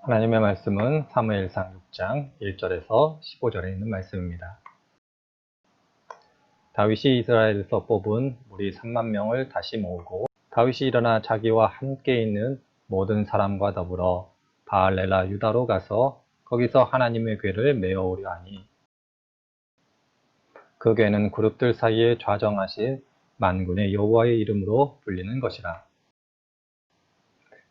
하나님의 말씀은 사무엘상 6장 1절에서 15절에 있는 말씀입니다. 다윗이 이스라엘에서 뽑은 무리 3만 명을 다시 모으고 다윗이 일어나 자기와 함께 있는 모든 사람과 더불어 바알레라 유다로 가서 거기서 하나님의 궤를 메어오려 하니 그 궤는 그룹들 사이에 좌정하신 만군의 여호와의 이름으로 불리는 것이라.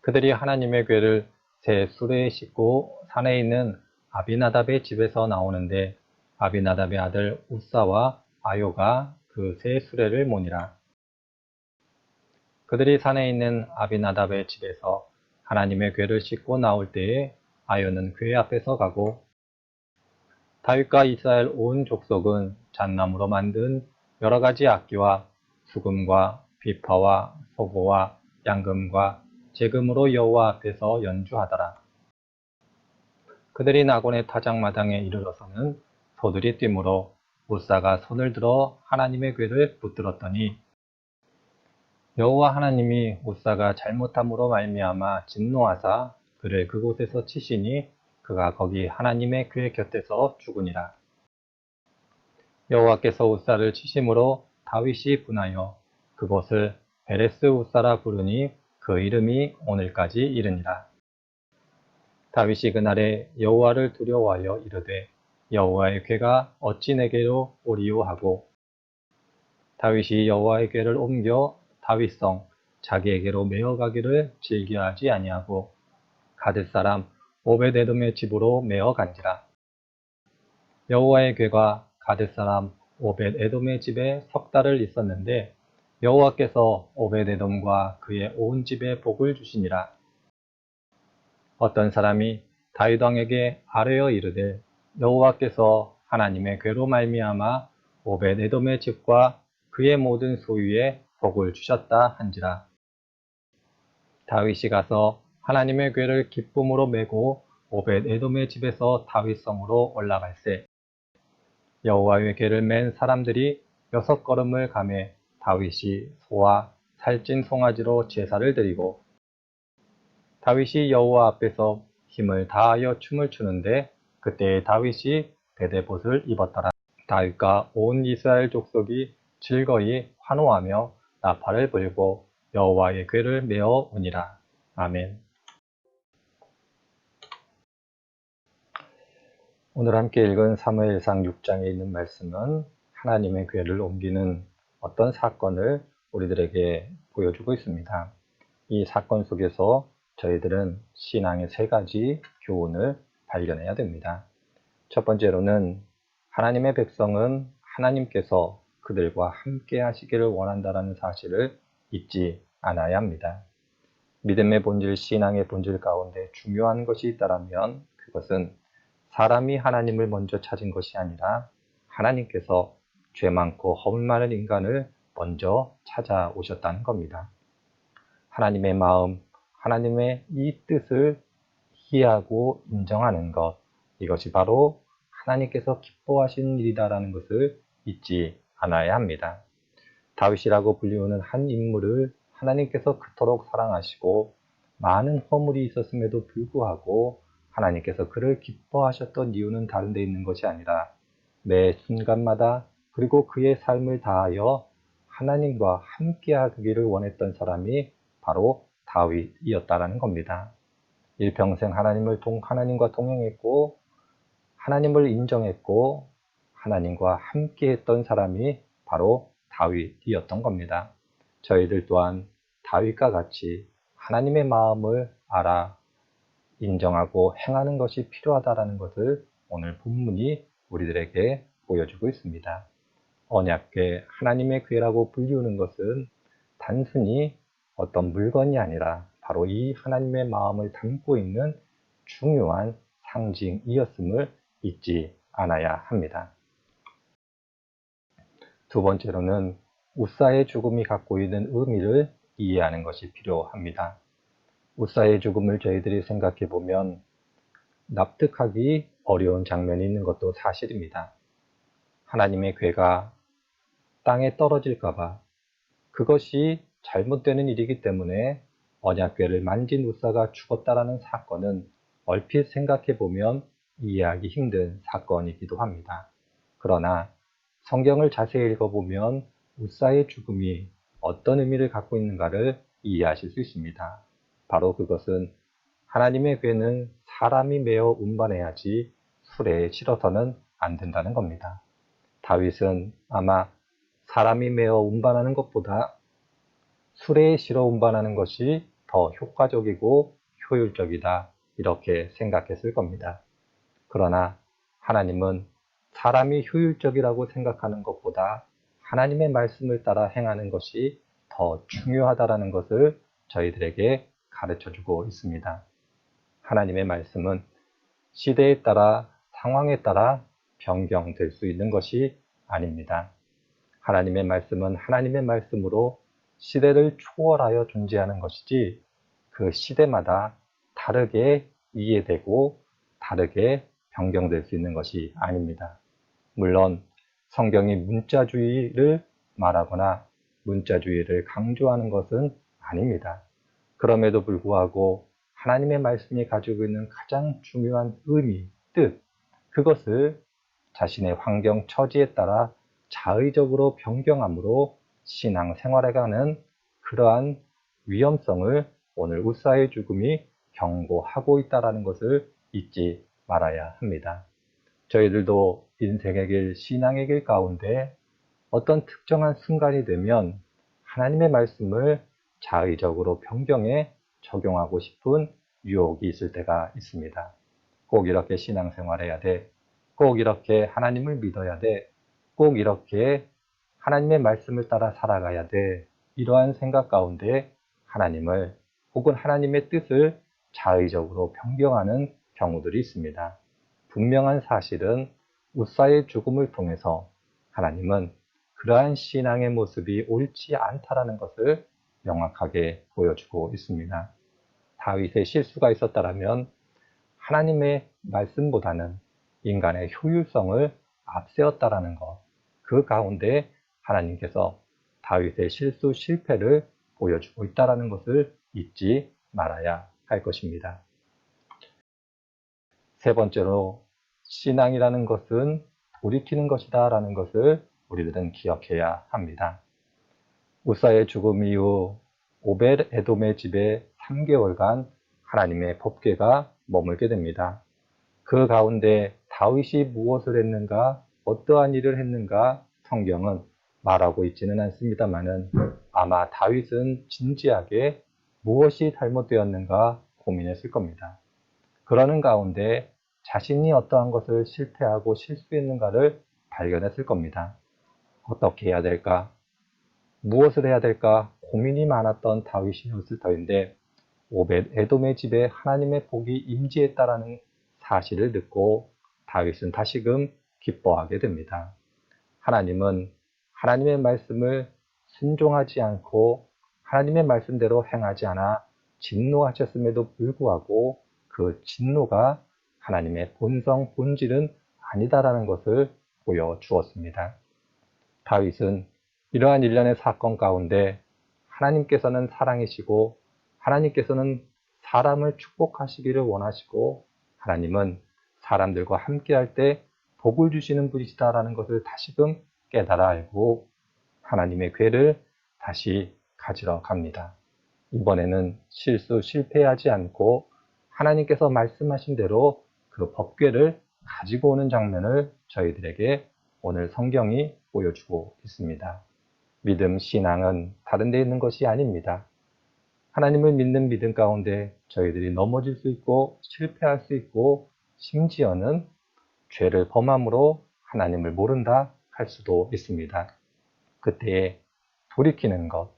그들이 하나님의 궤를 새 수레에 싣고 산에 있는 아비나답의 집에서 나오는데 아비나답의 아들 우사와 아요가 그 새 수레를 모니라. 그들이 산에 있는 아비나답의 집에서 하나님의 궤를 싣고 나올 때에 아요는 궤 앞에서 가고 다윗과 이스라엘 온 족속은 잣나무로 만든 여러 가지 악기와 수금과 비파와 소고와 양금과 제금으로 여호와 앞에서 연주하더라. 그들이 나곤의 타작마당에 이르러서는 소들이 뛰므로 우사가 손을 들어 하나님의 궤를 붙들었더니 여호와 하나님이 우사가 잘못함으로 말미암아 진노하사 그를 그곳에서 치시니 그가 거기 하나님의 궤 곁에서 죽으니라. 여호와께서 우사를 치심으로 다윗이 분하여 그곳을 베레스 우사라 부르니 그 이름이 오늘까지 이르니라. 다윗이 그날에 여호와를 두려워하여 이르되 여호와의 궤가 어찌 내게로 오리요 하고 다윗이 여호와의 궤를 옮겨 다윗성 자기에게로 메어가기를 즐겨하지 아니하고 가뎃 사람 오벳에돔의 집으로 메어간지라. 여호와의 궤가 가뎃 사람 오벳에돔의 집에 석 달을 있었는데 여호와께서 오벳에돔과 그의 온 집에 복을 주시니라. 어떤 사람이 다윗 왕에게 아뢰어 이르되 여호와께서 하나님의 궤로 말미암아 오벳에돔의 집과 그의 모든 소유에 복을 주셨다 한지라. 다윗이 가서 하나님의 궤를 기쁨으로 메고 오벳에돔의 집에서 다윗성으로 올라갈새 여호와의 궤를 맨 사람들이 6걸음을 가매 다윗이 소와 살찐 송아지로 제사를 드리고 다윗이 여호와 앞에서 힘을 다하여 춤을 추는데 그때에 다윗이 베데봇을 입었더라. 다윗과 온 이스라엘 족속이 즐거이 환호하며 나팔을 불고 여호와의 궤를 메어 오니라. 아멘. 오늘 함께 읽은 사무엘상 6장에 있는 말씀은 하나님의 궤를 옮기는 어떤 사건을 우리들에게 보여주고 있습니다. 이 사건 속에서 저희들은 신앙의 3가지 교훈을 발견해야 됩니다. 첫 번째로는 하나님의 백성은 하나님께서 그들과 함께 하시기를 원한다는 사실을 잊지 않아야 합니다. 믿음의 본질, 신앙의 본질 가운데 중요한 것이 있다면 그것은 사람이 하나님을 먼저 찾은 것이 아니라 하나님께서 죄 많고 허물 많은 인간을 먼저 찾아오셨다는 겁니다. 하나님의 마음, 하나님의 이 뜻을 이해하고 인정하는 것, 이것이 바로 하나님께서 기뻐하시는 일이다라는 것을 잊지 않아야 합니다. 다윗이라고 불리우는 한 인물을 하나님께서 그토록 사랑하시고 많은 허물이 있었음에도 불구하고 하나님께서 그를 기뻐하셨던 이유는 다른 데 있는 것이 아니라 매 순간마다 그리고 그의 삶을 다하여 하나님과 함께 하기를 원했던 사람이 바로 다윗이었다라는 겁니다. 일평생 하나님과 동행했고 하나님을 인정했고 하나님과 함께 했던 사람이 바로 다윗이었던 겁니다. 저희들 또한 다윗과 같이 하나님의 마음을 알아 인정하고 행하는 것이 필요하다는 것을 오늘 본문이 우리들에게 보여주고 있습니다. 언약궤, 하나님의 궤라고 불리우는 것은 단순히 어떤 물건이 아니라 바로 이 하나님의 마음을 담고 있는 중요한 상징이었음을 잊지 않아야 합니다. 두 번째로는 우사의 죽음이 갖고 있는 의미를 이해하는 것이 필요합니다. 우사의 죽음을 저희들이 생각해 보면 납득하기 어려운 장면이 있는 것도 사실입니다. 하나님의 궤가 땅에 떨어질까봐 그것이 잘못되는 일이기 때문에 언약궤를 만진 우사가 죽었다라는 사건은 얼핏 생각해 보면 이해하기 힘든 사건이기도 합니다. 그러나 성경을 자세히 읽어보면 우사의 죽음이 어떤 의미를 갖고 있는가를 이해하실 수 있습니다. 바로 그것은 하나님의 괴는 사람이 메어 운반해야지 수레에 실어서는 안 된다는 겁니다. 다윗은 아마 사람이 메어 운반하는 것보다 수레에 실어 운반하는 것이 더 효과적이고 효율적이다 이렇게 생각했을 겁니다. 그러나 하나님은 사람이 효율적이라고 생각하는 것보다 하나님의 말씀을 따라 행하는 것이 더 중요하다는 것을 저희들에게 가르쳐 주고 있습니다. 하나님의 말씀은 시대에 따라 상황에 따라 변경될 수 있는 것이 아닙니다. 하나님의 말씀은 하나님의 말씀으로 시대를 초월하여 존재하는 것이지 그 시대마다 다르게 이해되고 다르게 변경될 수 있는 것이 아닙니다. 물론 성경이 문자주의를 말하거나 문자주의를 강조하는 것은 아닙니다. 그럼에도 불구하고 하나님의 말씀이 가지고 있는 가장 중요한 의미, 뜻, 그것을 자신의 환경, 처지에 따라 자의적으로 변경함으로 신앙생활해가는 그러한 위험성을 오늘 우사의 죽음이 경고하고 있다는 것을 잊지 말아야 합니다. 저희들도 인생의 길, 신앙의 길 가운데 어떤 특정한 순간이 되면 하나님의 말씀을 자의적으로 변경해 적용하고 싶은 유혹이 있을 때가 있습니다. 꼭 이렇게 신앙생활해야 돼. 꼭 이렇게 하나님을 믿어야 돼. 꼭 이렇게 하나님의 말씀을 따라 살아가야 돼. 이러한 생각 가운데 하나님을 혹은 하나님의 뜻을 자의적으로 변경하는 경우들이 있습니다. 분명한 사실은 우사의 죽음을 통해서 하나님은 그러한 신앙의 모습이 옳지 않다라는 것을 명확하게 보여주고 있습니다. 다윗의 실수가 있었다면 하나님의 말씀보다는 인간의 효율성을 앞세웠다라는 것, 그 가운데 하나님께서 다윗의 실수, 실패를 보여주고 있다는 것을 잊지 말아야 할 것입니다. 세 번째로 신앙이라는 것은 돌이키는 것이다 라는 것을 우리들은 기억해야 합니다. 우사의 죽음 이후 오벳 에돔의 집에 3개월간 하나님의 법궤가 머물게 됩니다. 그 가운데 다윗이 무엇을 했는가, 어떠한 일을 했는가 성경은 말하고 있지는 않습니다만은 아마 다윗은 진지하게 무엇이 잘못되었는가 고민했을 겁니다. 그러는 가운데 자신이 어떠한 것을 실패하고 실수했는가를 발견했을 겁니다. 어떻게 해야 될까? 무엇을 해야 될까? 고민이 많았던 다윗이었을 터인데 오벳 에돔의 집에 하나님의 복이 임재했다라는 사실을 듣고 다윗은 다시금 기뻐하게 됩니다. 하나님은 하나님의 말씀을 순종하지 않고 하나님의 말씀대로 행하지 않아 진노하셨음에도 불구하고 그 진노가 하나님의 본성, 본질은 아니다라는 것을 보여주었습니다. 다윗은 이러한 일련의 사건 가운데 하나님께서는 사랑이시고 하나님께서는 사람을 축복하시기를 원하시고 하나님은 사람들과 함께할 때 복을 주시는 분이시다라는 것을 다시금 깨달아 알고 하나님의 궤를 다시 가지러 갑니다. 이번에는 실패하지 않고 하나님께서 말씀하신 대로 그 법궤를 가지고 오는 장면을 저희들에게 오늘 성경이 보여주고 있습니다. 믿음, 신앙은 다른 데 있는 것이 아닙니다. 하나님을 믿는 믿음 가운데 저희들이 넘어질 수 있고 실패할 수 있고 심지어는 죄를 범함으로 하나님을 모른다 할 수도 있습니다. 그때에 돌이키는 것,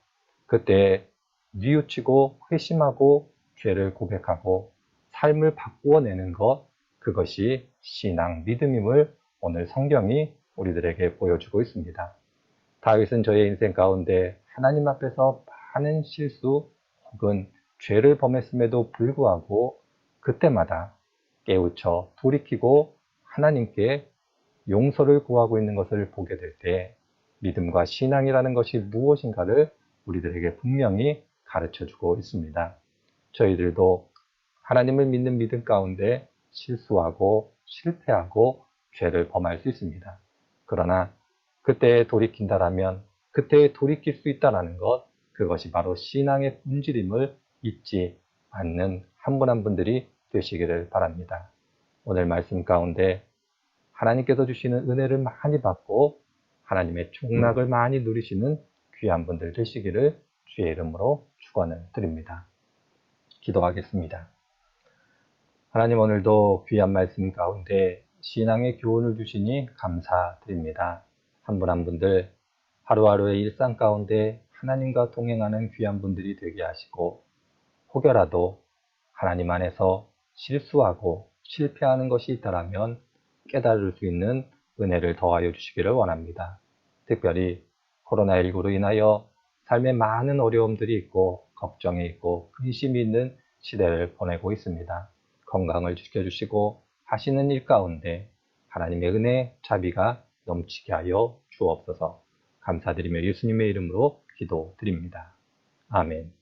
그때에 뉘우치고 회심하고 죄를 고백하고 삶을 바꾸어내는 것, 그것이 신앙, 믿음임을 오늘 성경이 우리들에게 보여주고 있습니다. 다윗은 저의 인생 가운데 하나님 앞에서 많은 실수 혹은 죄를 범했음에도 불구하고 그때마다 깨우쳐 돌이키고 하나님께 용서를 구하고 있는 것을 보게 될 때 믿음과 신앙이라는 것이 무엇인가를 우리들에게 분명히 가르쳐 주고 있습니다. 저희들도 하나님을 믿는 믿음 가운데 실수하고 실패하고 죄를 범할 수 있습니다. 그러나 그때에 돌이킨다라면 그때에 돌이킬 수 있다는 것, 그것이 바로 신앙의 본질임을 잊지 않는 한 분 한 분들이 되시기를 바랍니다. 오늘 말씀 가운데 하나님께서 주시는 은혜를 많이 받고 하나님의 축락을 많이 누리시는 귀한 분들 되시기를 주의 이름으로 축원을 드립니다. 기도하겠습니다. 하나님, 오늘도 귀한 말씀 가운데 신앙의 교훈을 주시니 감사드립니다. 한 분 한 분들 하루하루의 일상 가운데 하나님과 동행하는 귀한 분들이 되게 하시고, 혹여라도 하나님 안에서 실수하고 실패하는 것이 있다면 깨달을 수 있는 은혜를 더하여 주시기를 원합니다. 특별히 코로나19로 인하여 삶에 많은 어려움들이 있고 걱정이 있고 근심이 있는 시대를 보내고 있습니다. 건강을 지켜주시고 하시는 일 가운데 하나님의 은혜, 자비가 넘치게 하여 주옵소서. 감사드리며 예수님의 이름으로 기도드립니다. 아멘.